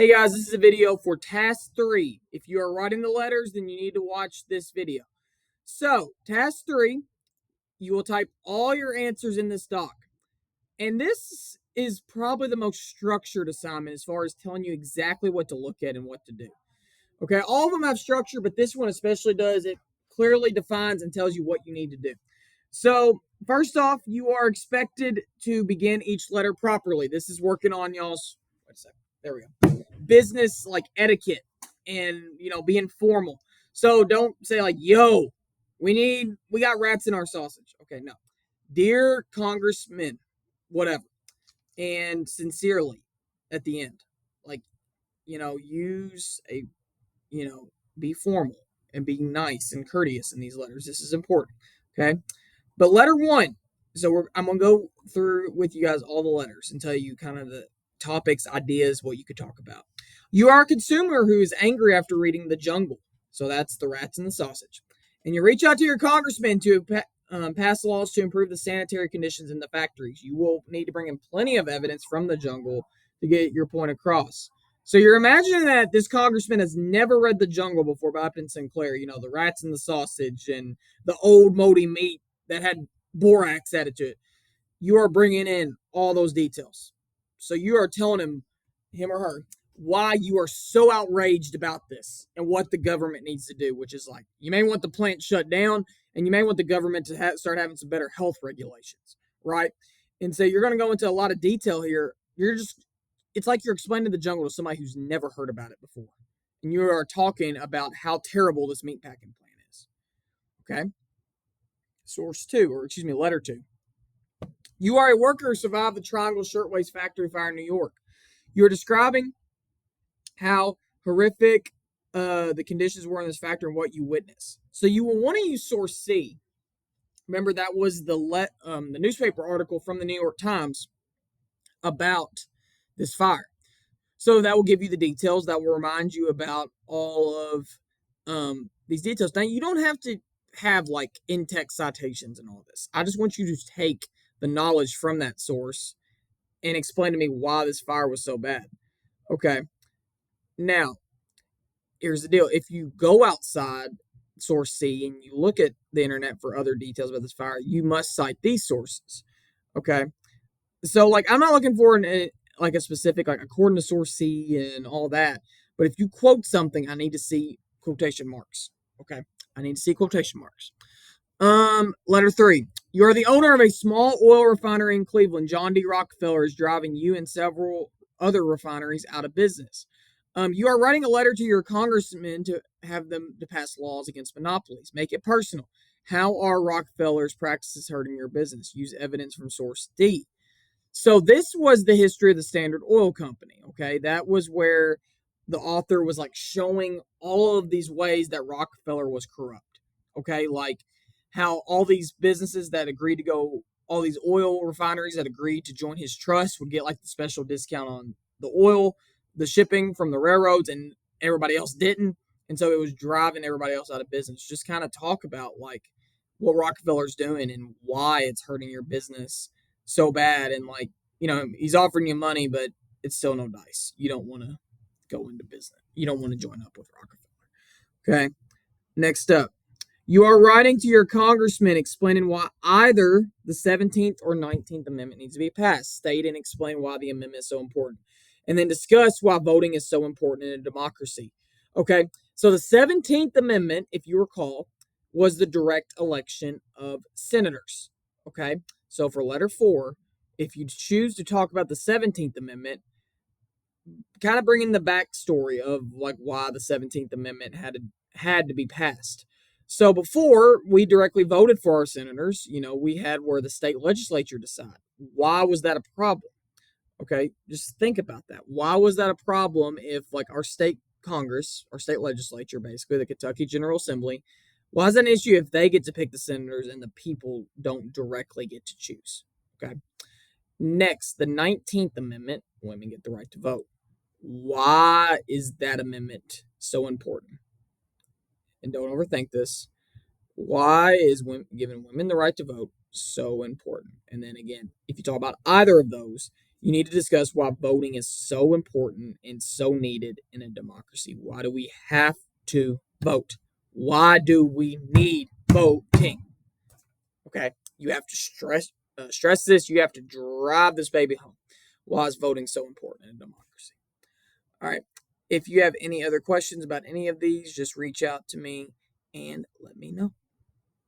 Hey guys, this is a video for task 3. If you are writing the letters, then you need to watch this video. So, task 3, you will type all your answers in this doc. And this is probably the most structured assignment as far as telling you exactly what to look at and what to do. Okay, all of them have structure, but this one especially does. It clearly defines and tells you what you need to do. So, first off, you are expected to begin each letter properly. This is working on y'all's, wait a second, there we go, business like etiquette and, being formal. So don't say like, yo, we got rats in our sausage. Okay, no. Dear Congressman, whatever. And sincerely at the end. Like, use a, you know, be formal and be nice and courteous in these letters. This is important. Okay. But letter 1. So I'm gonna go through with you guys all the letters and tell you kind of the topics, ideas, what you could talk about. You are a consumer who is angry after reading The Jungle. So that's the rats and the sausage. And you reach out to your congressman to pass laws to improve the sanitary conditions in the factories. You will need to bring in plenty of evidence from The Jungle to get your point across. So you're imagining that this congressman has never read The Jungle before by Upton Sinclair. The rats and the sausage and the old moldy meat that had borax added to it. You are bringing in all those details. So you are telling him or her, why you are so outraged about this and what the government needs to do, which is like, you may want the plant shut down and you may want the government to start having some better health regulations, right? And so you're going to go into a lot of detail here. It's like you're explaining The Jungle to somebody who's never heard about it before. And you are talking about how terrible this meatpacking plant is. Okay? Source 2, or excuse me, letter 2. You are a worker who survived the Triangle Shirtwaist Factory fire in New York. You're describing how horrific the conditions were in this factory and what you witnessed. So you will want to use source C. Remember, that was the newspaper article from the New York Times about this fire. So that will give you the details. That will remind you about all of these details. Now, you don't have to have like in-text citations and all this. I just want you to take the knowledge from that source and explain to me why this fire was so bad. Okay. Now, here's the deal. If you go outside source C and you look at the internet for other details about this fire, you must cite these sources. Okay. So, like, I'm not looking for a specific, like, according to source C and all that. But if you quote something, I need to see quotation marks. Okay. I need to see quotation marks. Letter 3. You are the owner of a small oil refinery in Cleveland. John D. Rockefeller is driving you and several other refineries out of business. You are writing a letter to your congressman to have them to pass laws against monopolies. Make it personal. How are Rockefeller's practices hurting your business? Use evidence from source D. So this was the history of the Standard Oil Company. Okay, that was where the author was like showing all of these ways that Rockefeller was corrupt. Okay, like how all these businesses that agreed to go, all these oil refineries that agreed to join his trust would get like the special discount on the oil, the shipping from the railroads, and everybody else didn't. And so it was driving everybody else out of business. Just kind of talk about like what Rockefeller's doing and why it's hurting your business so bad. And like, he's offering you money, but it's still no dice. You don't want to go into business. You don't want to join up with Rockefeller. Okay. Next up. You are writing to your congressman explaining why either the 17th or 19th Amendment needs to be passed. State and explain why the amendment is so important. And then discuss why voting is so important in a democracy. Okay, so the 17th Amendment, if you recall, was the direct election of senators. Okay, so for letter 4, if you choose to talk about the 17th Amendment, kind of bring in the backstory of like why the 17th Amendment had to be passed. So before we directly voted for our senators, we had where the state legislature decide. Why was that a problem? Okay, just think about that. Why was that a problem if like our state Congress, our state legislature, basically the Kentucky General Assembly, why is that an issue if they get to pick the senators and the people don't directly get to choose? Okay. Next, the 19th Amendment, women get the right to vote. Why is that amendment so important? And don't overthink this. Why is giving women the right to vote so important? And then again, if you talk about either of those, You need to discuss why voting is so important and so needed in a democracy. Why do we have to vote? Why do we need voting? Okay, you have to stress this. You have to drive this baby home. Why is voting so important in a democracy? All right. If you have any other questions about any of these, just reach out to me and let me know.